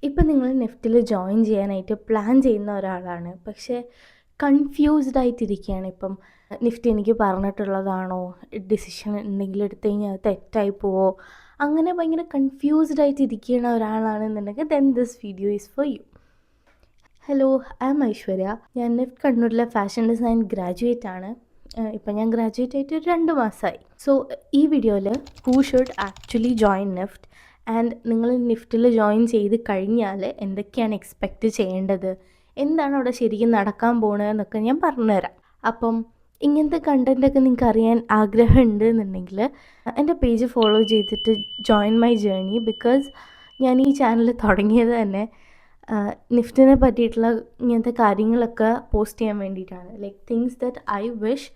ഇപ്പം നിങ്ങൾ നെഫ്റ്റിൽ ജോയിൻ ചെയ്യാനായിട്ട് പ്ലാൻ ചെയ്യുന്ന ഒരാളാണ്, പക്ഷേ കൺഫ്യൂസ്ഡ് ആയിട്ടിരിക്കുകയാണ്. ഇപ്പം നിഫ്റ്റി എനിക്ക് പറഞ്ഞിട്ടുള്ളതാണോ, ഡിസിഷൻ എന്തെങ്കിലും എടുത്തു കഴിഞ്ഞാൽ അത് തെറ്റായി പോവോ, അങ്ങനെ ഭയങ്കര കൺഫ്യൂസ്ഡ് ആയിട്ട് ഇരിക്കുന്ന ഒരാളാണെന്നുണ്ടെങ്കിൽ then this video is for you. Hello, I am Aishwarya. ഞാൻ നിഫ്റ്റ് കണ്ണൂരിലെ ഫാഷൻ ഡിസൈൻ ഗ്രാജുവേറ്റ് ആണ്. ഇപ്പം ഞാൻ ഗ്രാജുവേറ്റ് ആയിട്ട് ഒരു 2 മാസമായി. സോ ഈ വീഡിയോയിൽ who should actually join NEFT and നിങ്ങൾ നിഫ്റ്റിൽ ജോയിൻ ചെയ്ത് കഴിഞ്ഞാൽ എന്തൊക്കെയാണ് എക്സ്പെക്റ്റ് ചെയ്യേണ്ടത്, എന്താണ് അവിടെ ശരിക്കും നടക്കാൻ പോകുന്നതെന്നൊക്കെ ഞാൻ പറഞ്ഞുതരാം. അപ്പം ഇങ്ങനത്തെ കണ്ടൻറ്റൊക്കെ നിങ്ങൾക്ക് അറിയാൻ ആഗ്രഹമുണ്ട് എന്നുണ്ടെങ്കിൽ എൻ്റെ പേജ് ഫോളോ ചെയ്തിട്ട് ജോയിൻ മൈ ജേർണി. ബിക്കോസ് ഞാൻ ഈ ചാനൽ തുടങ്ങിയത് തന്നെ നിഫ്റ്റിനെ പറ്റിയിട്ടുള്ള ഇങ്ങനത്തെ കാര്യങ്ങളൊക്കെ പോസ്റ്റ് ചെയ്യാൻ വേണ്ടിയിട്ടാണ്. Like things that I wish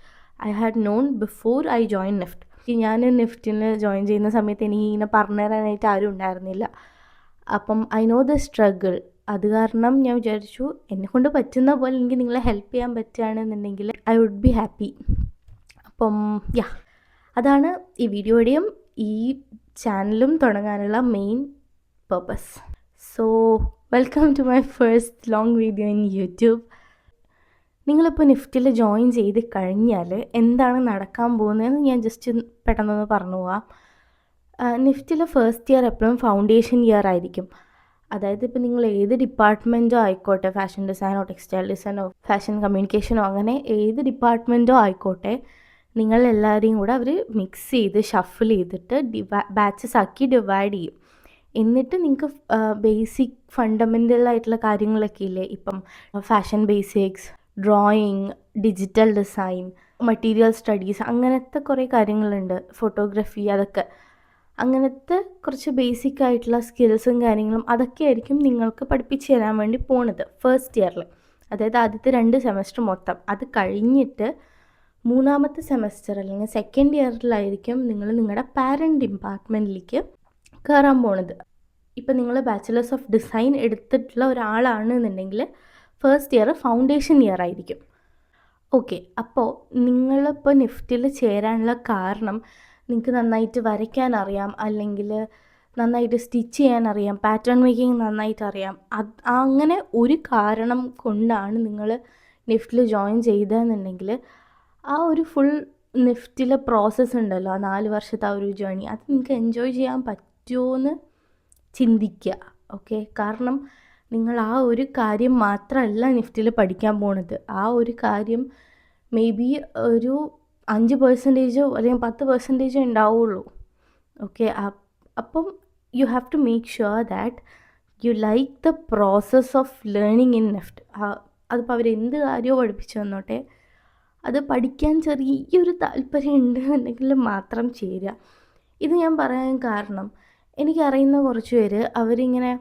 I had known before I join NEFT. ഞാൻ നിഫ്റ്റിന് ജോയിൻ ചെയ്യുന്ന സമയത്ത് എനിക്ക് ഇങ്ങനെ പറഞ്ഞു തരാനായിട്ട് ആരും ഉണ്ടായിരുന്നില്ല. അപ്പം ഐ നോ ദ സ്ട്രഗിൾ. അത് കാരണം ഞാൻ വിചാരിച്ചു എന്നെക്കൊണ്ട് പറ്റുന്ന പോലെ എനിക്ക് നിങ്ങളെ ഹെൽപ്പ് ചെയ്യാൻ പറ്റുകയാണെന്നുണ്ടെങ്കിൽ ഐ വുഡ് ബി ഹാപ്പി. അപ്പം അതാണ് ഈ വീഡിയോയുടെയും ഈ ചാനലും തുടങ്ങാനുള്ള main purpose. So welcome to my first long video in YouTube. നിങ്ങളിപ്പോൾ നിഫ്റ്റിൽ ജോയിൻ ചെയ്ത് കഴിഞ്ഞാൽ എന്താണ് നടക്കാൻ പോകുന്നതെന്ന് ഞാൻ ജസ്റ്റ് പെട്ടെന്നൊന്ന് പറഞ്ഞു പോവാം. നിഫ്റ്റിൽ ഫസ്റ്റ് ഇയർ എപ്പോഴും ഫൗണ്ടേഷൻ ഇയർ ആയിരിക്കും. അതായത് ഇപ്പോൾ നിങ്ങൾ ഏത് ഡിപ്പാർട്ട്മെൻറ്റോ ആയിക്കോട്ടെ, ഫാഷൻ ഡിസൈനോ ടെക്സ്റ്റൈൽ ഡിസൈനോ ഫാഷൻ കമ്മ്യൂണിക്കേഷനോ അങ്ങനെ ഏത് ഡിപ്പാർട്ട്മെൻറ്റോ ആയിക്കോട്ടെ, നിങ്ങളെല്ലാവരെയും കൂടെ അവർ മിക്സ് ചെയ്ത് ഷഫിൾ ചെയ്തിട്ട് ബാച്ചസ് ആക്കി ഡിവൈഡ് ചെയ്യും. എന്നിട്ട് നിങ്ങൾക്ക് ബേസിക് ഫണ്ടമെൻ്റൽ ആയിട്ടുള്ള കാര്യങ്ങളൊക്കെ ഇല്ലേ, ഇപ്പം fashion basics, drawing, digital design, material studies, അങ്ങനത്തെ കുറേ കാര്യങ്ങളുണ്ട്, ഫോട്ടോഗ്രാഫി, അതൊക്കെ അങ്ങനത്തെ കുറച്ച് ബേസിക് ആയിട്ടുള്ള സ്കിൽസും കാര്യങ്ങളും അതൊക്കെ ആയിരിക്കും നിങ്ങൾക്ക് പഠിപ്പിച്ച് തരാൻ വേണ്ടി പോണത് ഫസ്റ്റ് ഇയറിൽ. അതായത് ആദ്യത്തെ 2 സെമസ്റ്റർ മൊത്തം. അത് കഴിഞ്ഞിട്ട് 3-ാമത്തെ സെമസ്റ്റർ അല്ലെങ്കിൽ സെക്കൻഡ് ഇയറിലായിരിക്കും നിങ്ങൾ നിങ്ങളുടെ പാരൻറ് ഡിപ്പാർട്ട്മെൻറ്റിലേക്ക് കയറാൻ പോണത്. ഇപ്പം നിങ്ങൾ ബാച്ചിലേഴ്സ് ഓഫ് ഡിസൈൻ എടുത്തിട്ടുള്ള ഒരാളാണെന്നുണ്ടെങ്കിൽ ഫസ്റ്റ് ഇയർ ഫൗണ്ടേഷൻ ഇയർ ആയിരിക്കും. ഓക്കെ, അപ്പോൾ നിങ്ങളിപ്പോൾ നിഫ്റ്റിൽ ചേരാനുള്ള കാരണം നിങ്ങൾക്ക് നന്നായിട്ട് വരയ്ക്കാൻ അറിയാം, അല്ലെങ്കിൽ നന്നായിട്ട് സ്റ്റിച്ച് ചെയ്യാൻ അറിയാം, പാറ്റേൺ മേക്കിംഗ് നന്നായിട്ട് അറിയാം. അങ്ങനെ ഒരു കാരണം കൊണ്ടാണ് നിങ്ങൾ നിഫ്റ്റിൽ ജോയിൻ ചെയ്തതെന്നുണ്ടെങ്കിൽ ആ ഒരു ഫുൾ നിഫ്റ്റിലെ പ്രോസസ്സ് ഉണ്ടല്ലോ, ആ 4 വർഷത്തെ ആ ഒരു ജേർണി, അത് നിങ്ങൾക്ക് എൻജോയ് ചെയ്യാൻ പറ്റുമോയെന്ന് ചിന്തിക്കുക. ഓക്കെ, കാരണം നിങ്ങൾ ആ ഒരു കാര്യം മാത്രമല്ല നിഫ്റ്റിൽ പഠിക്കാൻ പോണത്. ആ ഒരു കാര്യം മേ ബി ഒരു 5% അല്ലെങ്കിൽ 10% ഉണ്ടാവുള്ളൂ. ഓക്കെ, അപ്പം you have to make sure that you like the process of learning in NIFT. അതിപ്പോൾ അവരെന്ത് കാര്യമോ പഠിപ്പിച്ചു തന്നോട്ടെ, അത് പഠിക്കാൻ ചെറിയൊരു താല്പര്യം ഉണ്ടെന്നുണ്ടെങ്കിൽ മാത്രം ചേരുക. ഇത് ഞാൻ പറയാൻ കാരണം എനിക്കറിയുന്ന കുറച്ച് പേര് അവരിങ്ങനെ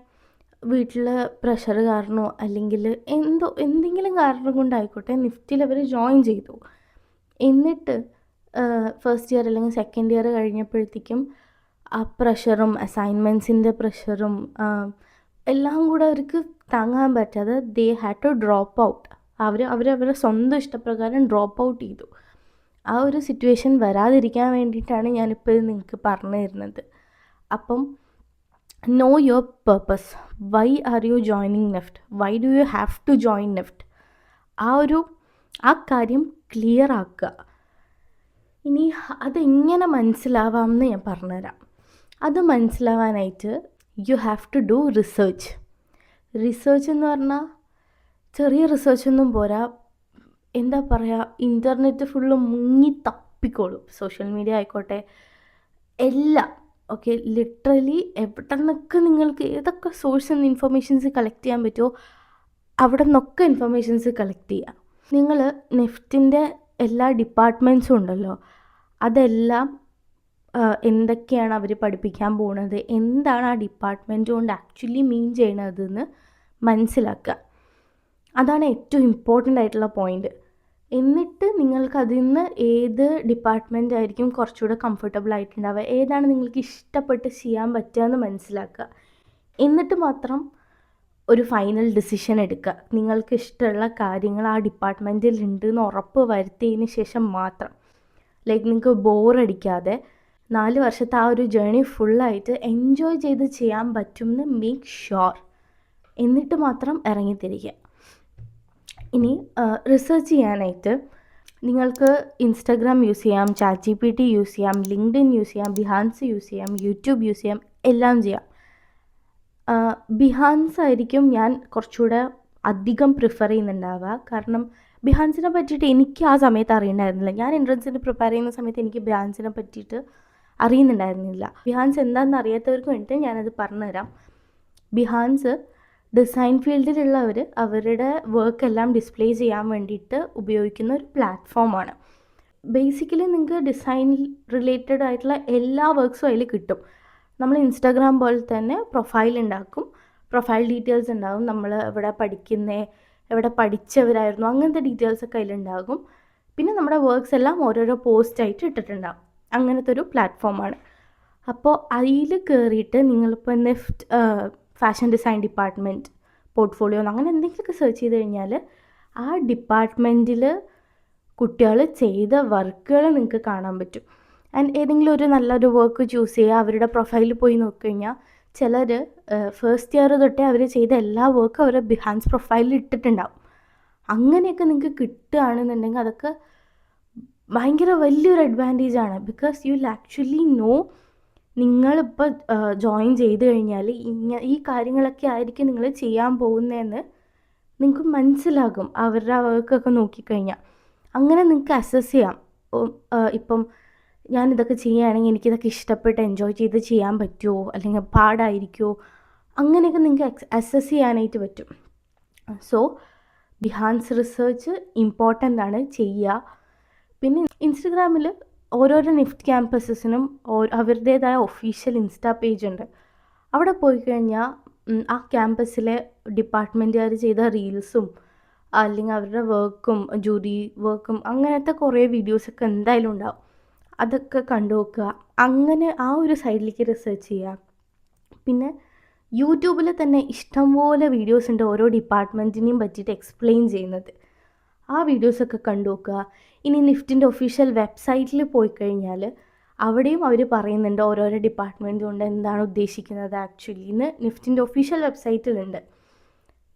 വീട്ടിൽ പ്രഷർ കാരണമോ അല്ലെങ്കിൽ എന്തെങ്കിലും കാരണം കൊണ്ടായിക്കോട്ടെ നിഫ്റ്റിയിൽ അവർ ജോയിൻ ചെയ്തു. എന്നിട്ട് ഫസ്റ്റ് ഇയർ അല്ലെങ്കിൽ സെക്കൻഡ് ഇയർ കഴിഞ്ഞപ്പോഴത്തേക്കും ആ പ്രഷറും അസൈൻമെൻറ്റ്സിൻ്റെ പ്രഷറും എല്ലാം കൂടെ അവർക്ക് താങ്ങാൻ പറ്റാതെ they had to drop out. അവരവരുടെ സ്വന്തം ഇഷ്ടപ്രകാരം ഡ്രോപ്പ് ഔട്ട് ചെയ്തു. ആ ഒരു സിറ്റുവേഷൻ വരാതിരിക്കാൻ വേണ്ടിയിട്ടാണ് ഞാനിപ്പോൾ ഇത് നിങ്ങൾക്ക് പറഞ്ഞു തരുന്നത്. അപ്പം know your purpose. Why are you joining NIFT? Why do you have to join NIFT? ആ കാര്യം ക്ലിയർ ആക്കുക. ഇനി അതെങ്ങനെ മനസ്സിലാവാമെന്ന് ഞാൻ പറഞ്ഞുതരാം. അത് മനസ്സിലാവാനായിട്ട് you have to do research. Research എന്ന് പറഞ്ഞാൽ ചെറിയ റിസേർച്ചൊന്നും പോരാ. എന്താ പറയുക, ഇൻ്റർനെറ്റ് ഫുള്ള് മുങ്ങി തപ്പിക്കോളും. സോഷ്യൽ മീഡിയ ആയിക്കോട്ടെ, എല്ലാം. ഓക്കെ, ലിറ്ററലി എവിടെ നിന്നൊക്കെ നിങ്ങൾക്ക് ഏതൊക്കെ സോഴ്സിൽ നിന്ന് ഇൻഫർമേഷൻസ് കളക്ട് ചെയ്യാൻ പറ്റുമോ അവിടെ നിന്നൊക്കെ ഇൻഫർമേഷൻസ് കളക്ട് ചെയ്യുക. നിങ്ങൾ നിഫ്റ്റിൻ്റെ എല്ലാ ഡിപ്പാർട്ട്മെൻറ്റ്സും ഉണ്ടല്ലോ, അതെല്ലാം എന്തൊക്കെയാണ് അവർ പഠിപ്പിക്കാൻ പോകുന്നത്, എന്താണ് ആ ഡിപ്പാർട്ട്മെൻറ്റ് കൊണ്ട് ആക്ച്വലി മീൻ ചെയ്യണതെന്ന് മനസ്സിലാക്കുക. അതാണ് ഏറ്റവും ഇമ്പോർട്ടൻ്റ് ആയിട്ടുള്ള പോയിൻ്റ്. എന്നിട്ട് നിങ്ങൾക്ക് അതിൽ നിന്ന് ഏത് ഡിപ്പാർട്ട്മെൻ്റ് ആയിരിക്കും കുറച്ചുകൂടെ കംഫർട്ടബിൾ ആയിട്ടുണ്ടാവുക, ഏതാണ് നിങ്ങൾക്ക് ഇഷ്ടപ്പെട്ട് ചെയ്യാൻ പറ്റുകയെന്ന് മനസ്സിലാക്കുക. എന്നിട്ട് മാത്രം ഒരു ഫൈനൽ ഡിസിഷൻ എടുക്കുക. നിങ്ങൾക്ക് ഇഷ്ടമുള്ള കാര്യങ്ങൾ ആ ഡിപ്പാർട്ട്മെൻറ്റിൽ ഉണ്ടെന്ന് ഉറപ്പ് വരുത്തിയതിന് ശേഷം മാത്രം. ലൈക്ക് നിങ്ങൾക്ക് ബോറടിക്കാതെ 4 വർഷത്തെ ആ ഒരു ജേർണി ഫുള്ളായിട്ട് എൻജോയ് ചെയ്ത് ചെയ്യാൻ പറ്റുമെന്ന് മേക്ക് ഷുവർ. എന്നിട്ട് മാത്രം ഇറങ്ങിത്തിരിക്കുക. ഇനി റിസർച്ച് ചെയ്യാനായിട്ട് നിങ്ങൾക്ക് ഇൻസ്റ്റാഗ്രാം യൂസ് ചെയ്യാം, ChatGPT യൂസ് ചെയ്യാം, ലിങ്ക്ഡിൻ യൂസ് ചെയ്യാം, ബിഹാൻസ് യൂസ് ചെയ്യാം, യൂട്യൂബ് യൂസ് ചെയ്യാം, എല്ലാം ചെയ്യാം. ബിഹാൻസ് ആയിരിക്കും ഞാൻ കുറച്ചുകൂടെ അധികം പ്രിഫർ ചെയ്യുന്നുണ്ടാവുക. കാരണം ബിഹാൻസിനെ പറ്റിയിട്ട് എനിക്ക് ആ സമയത്ത് അറിയണ്ടായിരുന്നില്ല. ഞാൻ എൻട്രൻസിന് പ്രിപ്പയർ ചെയ്യുന്ന സമയത്ത് എനിക്ക് ബിഹാൻസിനെ പറ്റിയിട്ട് അറിയുന്നുണ്ടായിരുന്നില്ല. ബിഹാൻസ് എന്താണെന്ന് അറിയാത്തവർക്ക് വേണ്ടിയിട്ട് ഞാനത് പറഞ്ഞുതരാം. ബിഹാൻസ് ഡിസൈൻ ഫീൽഡിലുള്ളവർ അവരുടെ വർക്ക് എല്ലാം ഡിസ്പ്ലേ ചെയ്യാൻ വേണ്ടിയിട്ട് ഉപയോഗിക്കുന്ന ഒരു പ്ലാറ്റ്ഫോമാണ്. ബേസിക്കലി നിങ്ങൾക്ക് ഡിസൈൻ റിലേറ്റഡ് ആയിട്ടുള്ള എല്ലാ വർക്ക്സും അതിൽ കിട്ടും. നമ്മൾ ഇൻസ്റ്റാഗ്രാം പോലെ തന്നെ പ്രൊഫൈൽ ഉണ്ടാക്കും, പ്രൊഫൈൽ ഡീറ്റെയിൽസ് ഉണ്ടാകും, നമ്മൾ എവിടെ പഠിക്കുന്നത്, എവിടെ പഠിച്ചവരായിരുന്നു, അങ്ങനത്തെ ഡീറ്റെയിൽസൊക്കെ അതിലുണ്ടാകും. പിന്നെ നമ്മുടെ വർക്ക്സ് എല്ലാം ഓരോരോ പോസ്റ്റായിട്ട് ഇട്ടിട്ടുണ്ടാകും. അങ്ങനത്തെ ഒരു പ്ലാറ്റ്ഫോമാണ്. അപ്പോൾ അതിൽ കയറിയിട്ട് നിങ്ങളിപ്പോൾ NEFT fashion design department, portfolio അങ്ങനെ എന്തെങ്കിലുമൊക്കെ സെർച്ച് ചെയ്ത് കഴിഞ്ഞാൽ ആ ഡിപ്പാർട്ട്മെൻറ്റിൽ കുട്ടികൾ ചെയ്ത വർക്കുകൾ നിങ്ങൾക്ക് കാണാൻ പറ്റും. ആൻഡ് ഏതെങ്കിലും ഒരു നല്ലൊരു വർക്ക് ചൂസ് ചെയ്യുക, അവരുടെ പ്രൊഫൈലിൽ പോയി നോക്കിക്കഴിഞ്ഞാൽ ചിലർ ഫസ്റ്റ് ഇയർ തൊട്ടേ അവർ ചെയ്ത എല്ലാ വർക്കും അവരുടെ ബിഹാൻസ് പ്രൊഫൈലിൽ ഇട്ടിട്ടുണ്ടാവും. അങ്ങനെയൊക്കെ നിങ്ങൾക്ക് കിട്ടുകയാണെന്നുണ്ടെങ്കിൽ അതൊക്കെ ഭയങ്കര വലിയൊരു അഡ്വാൻറ്റേജാണ്. Because you will actually know നിങ്ങളിപ്പോൾ ജോയിൻ ചെയ്ത് കഴിഞ്ഞാൽ ഈ കാര്യങ്ങളൊക്കെ ആയിരിക്കും നിങ്ങൾ ചെയ്യാൻ പോകുന്നതെന്ന് നിങ്ങൾക്ക് മനസ്സിലാകും അവരുടെ വർക്കൊക്കെ നോക്കിക്കഴിഞ്ഞാൽ. അങ്ങനെ നിങ്ങൾക്ക് അസസ് ചെയ്യാം. ഇപ്പം ഞാനിതൊക്കെ ചെയ്യുകയാണെങ്കിൽ എനിക്കിതൊക്കെ ഇഷ്ടപ്പെട്ട് എൻജോയ് ചെയ്ത് ചെയ്യാൻ പറ്റുമോ, അല്ലെങ്കിൽ പാടായിരിക്കുമോ, അങ്ങനെയൊക്കെ നിങ്ങൾക്ക് അസസ് ചെയ്യാനായിട്ട് പറ്റും. സോ ബിഹാൻസ് റിസർച്ച് ഇമ്പോർട്ടൻ്റ് ആണ്, ചെയ്യുക. പിന്നെ ഇൻസ്റ്റഗ്രാമിൽ ഓരോരോ നിഫ്റ്റ് ക്യാമ്പസസിനും അവരുടേതായ ഒഫീഷ്യൽ ഇൻസ്റ്റാ പേജ് ഉണ്ട്. അവിടെ പോയി കഴിഞ്ഞാൽ ആ ക്യാമ്പസിലെ ഡിപ്പാർട്ട്മെൻറ്റുകാർ ചെയ്ത റീൽസും അല്ലെങ്കിൽ അവരുടെ വർക്കും ജൂറി വർക്കും അങ്ങനത്തെ കുറേ വീഡിയോസൊക്കെ എന്തായാലും ഉണ്ടാവും. അതൊക്കെ കണ്ടു നോക്കുക. അങ്ങനെ ആ ഒരു സൈഡിലേക്ക് റിസർച്ച് ചെയ്യുക. പിന്നെ യൂട്യൂബിൽ തന്നെ ഇഷ്ടംപോലെ വീഡിയോസ് ഉണ്ട് ഓരോ ഡിപ്പാർട്ട്മെൻറ്റിനെയും പറ്റിയിട്ട് എക്സ്പ്ലെയിൻ ചെയ്യുന്നത്. ആ വീഡിയോസൊക്കെ കണ്ടു നോക്കുക. ഇനി നിഫ്റ്റിൻ്റെ ഒഫീഷ്യൽ വെബ്സൈറ്റിൽ പോയി കഴിഞ്ഞാൽ അവിടെയും അവർ പറയുന്നുണ്ട് ഓരോരോ ഡിപ്പാർട്ട്മെൻറ്റ് കൊണ്ട് എന്താണ് ഉദ്ദേശിക്കുന്നത് ആക്ച്വലി എന്ന് നിഫ്റ്റിൻ്റെ ഒഫീഷ്യൽ വെബ്സൈറ്റിലുണ്ട്.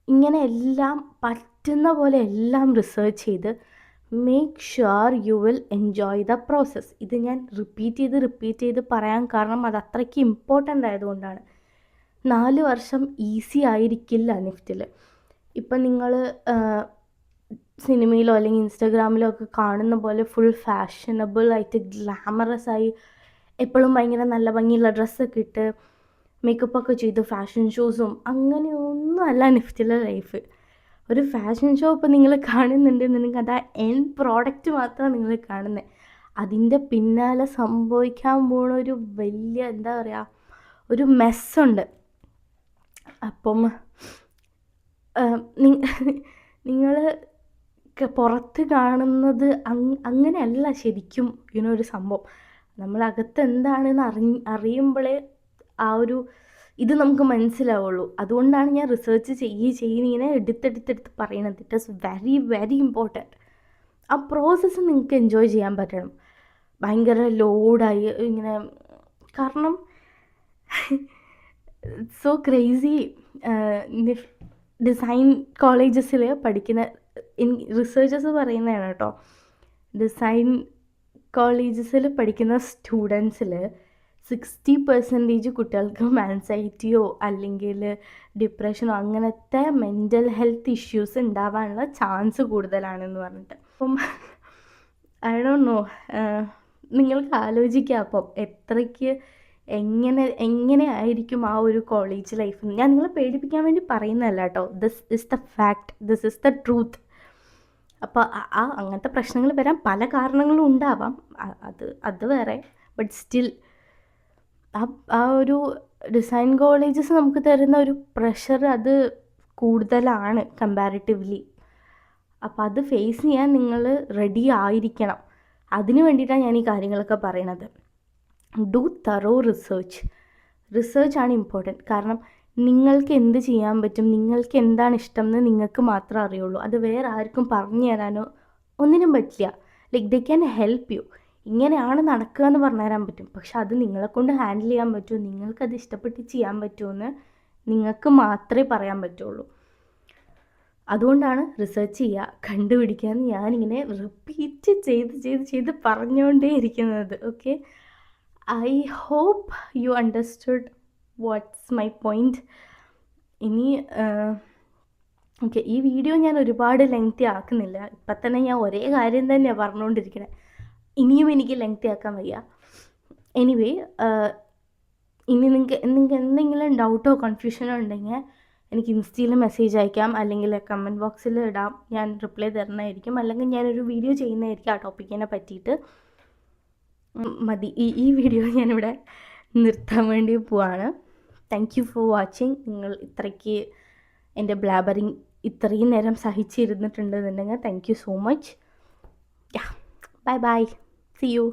ഇങ്ങനെ എല്ലാം പറ്റുന്ന പോലെ എല്ലാം റിസർച്ച് ചെയ്ത് make sure you will enjoy the process. ഇത് ഞാൻ റിപ്പീറ്റ് ചെയ്ത് പറയാൻ കാരണം അത് അത്രയ്ക്ക് ഇമ്പോർട്ടൻ്റ് ആയതുകൊണ്ടാണ്. 4 വർഷം ഈസി ആയിരിക്കില്ല നിഫ്റ്റിൽ. ഇപ്പം നിങ്ങൾ സിനിമയിലോ അല്ലെങ്കിൽ ഇൻസ്റ്റാഗ്രാമിലോ ഒക്കെ കാണുന്ന പോലെ ഫുൾ ഫാഷനബിൾ ആയിട്ട് ഗ്ലാമറസ് ആയി എപ്പോഴും ഭയങ്കര നല്ല ഭംഗിയുള്ള ഡ്രസ്സൊക്കെ ഇട്ട് മേക്കപ്പൊക്കെ ചെയ്ത് ഫാഷൻ ഷോസും അങ്ങനെയൊന്നും അല്ല നിഫ്റ്റിലെ ലൈഫ്. ഒരു ഫാഷൻ ഷോ ഇപ്പോൾ നിങ്ങൾ കാണുന്നുണ്ടെന്നുണ്ടെങ്കിൽ അത് ആ എൻഡ് പ്രോഡക്റ്റ് മാത്രമാണ് നിങ്ങൾ കാണുന്നത്. അതിൻ്റെ പിന്നാലെ സംഭവിക്കാൻ പോണ ഒരു വലിയ എന്താ പറയുക ഒരു മെസ്സുണ്ട്. അപ്പം നിങ്ങൾ പുറത്ത് കാണുന്നത് അങ്ങനെയല്ല ശരിക്കും ഒരു സംഭവം. നമ്മളകത്ത് എന്താണെന്ന് അറിയുമ്പോഴേ ആ ഒരു ഇത് നമുക്ക് മനസ്സിലാവുള്ളൂ. അതുകൊണ്ടാണ് ഞാൻ റിസർച്ച് ചെയ്യുന്നതിനെ എടുത്തെടുത്ത് പറയണത്. It is very very important. ആ പ്രോസസ്സ് നിങ്ങൾക്ക് എൻജോയ് ചെയ്യാൻ പറ്റണം. ഭയങ്കര ലോഡായി ഇങ്ങനെ, കാരണം സോ ക്രേസി. ഡിസൈൻ കോളേജസിൽ പഠിക്കുന്ന റിസർച്ചേഴ്സ് പറയുന്നതാണ് കേട്ടോ. ഡിസൈൻ കോളേജസിൽ പഠിക്കുന്ന സ്റ്റുഡൻസിൽ 60% കുട്ടികൾക്ക് ആൻസൈറ്റിയോ അല്ലെങ്കിൽ ഡിപ്രഷനോ അങ്ങനത്തെ മെൻ്റൽ ഹെൽത്ത് ഇഷ്യൂസ് ഉണ്ടാവാനുള്ള ചാൻസ് കൂടുതലാണെന്ന് പറഞ്ഞിട്ട്. അപ്പം ഐ ഡോണ്ട് നോ, നിങ്ങൾക്ക് ആലോചിക്കുക അപ്പം എത്രയ്ക്ക് എങ്ങനെ ആയിരിക്കും ആ ഒരു കോളേജ് ലൈഫ്. ഞാൻ നിങ്ങളെ പേടിപ്പിക്കാൻ വേണ്ടി പറയുന്നതല്ല കേട്ടോ. This is the fact, this is the truth. അപ്പോൾ അങ്ങനത്തെ പ്രശ്നങ്ങൾ വരാൻ പല കാരണങ്ങളും ഉണ്ടാവാം, അത് വേറെ. ബട്ട് സ്റ്റിൽ ആ ഒരു ഡിസൈൻ കോളേജസ് നമുക്ക് തരുന്ന ഒരു പ്രഷർ അത് കൂടുതലാണ് കമ്പാരിറ്റീവ്ലി. അപ്പോൾ അത് ഫേസ് ചെയ്യാൻ നിങ്ങൾ റെഡി ആയിരിക്കണം. അതിന് വേണ്ടിയിട്ടാണ് ഞാൻ ഈ കാര്യങ്ങളൊക്കെ പറയണത്. ഡു തറോ റിസർച്ചാണ് ഇമ്പോർട്ടൻറ്റ്. കാരണം നിങ്ങൾക്ക് എന്ത് ചെയ്യാൻ പറ്റും, നിങ്ങൾക്ക് എന്താണ് ഇഷ്ടം എന്ന് നിങ്ങൾക്ക് മാത്രമേ അറിയുള്ളൂ. അത് വേറെ ആർക്കും പറഞ്ഞു തരാനോ ഒന്നിനും പറ്റില്ല. Like they can help you. ഇങ്ങനെയാണ് നടക്കുക എന്ന് പറഞ്ഞു തരാൻ പറ്റും, പക്ഷെ അത് നിങ്ങളെക്കൊണ്ട് ഹാൻഡിൽ ചെയ്യാൻ പറ്റുമോ, നിങ്ങൾക്കത് ഇഷ്ടപ്പെട്ട് ചെയ്യാൻ പറ്റുമോ എന്ന് നിങ്ങൾക്ക് മാത്രമേ പറയാൻ പറ്റുള്ളൂ. അതുകൊണ്ടാണ് റിസർച്ച് ചെയ്യുക, കണ്ടുപിടിക്കുക എന്ന് ഞാനിങ്ങനെ റിപ്പീറ്റ് ചെയ്ത് പറഞ്ഞുകൊണ്ടേ ഇരിക്കുന്നത്. Okay, I hope you understood what's my point. ഇനി ഓക്കെ, ഈ വീഡിയോ ഞാൻ ഒരുപാട് ലെങ്തി ആക്കുന്നില്ല. ഇപ്പം തന്നെ ഞാൻ ഒരേ കാര്യം തന്നെയാണ് പറഞ്ഞുകൊണ്ടിരിക്കുന്നത്. ഇനിയും എനിക്ക് ലെങ്തി ആക്കാൻ വയ്യ. എനിവേ, ഇനി നിങ്ങൾക്ക് എന്തെങ്കിലും ഡൗട്ടോ കൺഫ്യൂഷനോ ഉണ്ടെങ്കിൽ എനിക്ക് ഇൻസ്റ്റയിൽ മെസ്സേജ് അയക്കാം, അല്ലെങ്കിൽ കമൻറ്റ് ബോക്സിൽ ഇടാം. ഞാൻ റിപ്ലൈ തരുന്നതായിരിക്കും, അല്ലെങ്കിൽ ഞാനൊരു വീഡിയോ ചെയ്യുന്നതായിരിക്കും ആ ടോപ്പിക്കിനെ പറ്റിയിട്ട്. മതി, ഈ വീഡിയോ ഞാനിവിടെ നിർത്താൻ വേണ്ടി പോവാണ്. Thank you for watching. നിങ്ങൾ ഇത്രയ്ക്ക് എൻ്റെ ബ്ലാബറിങ് ഇത്രയും നേരം സഹിച്ചിരുന്നിട്ടുണ്ടെന്നുണ്ടെങ്കിൽ thank you so much. Yeah, bye bye, see U.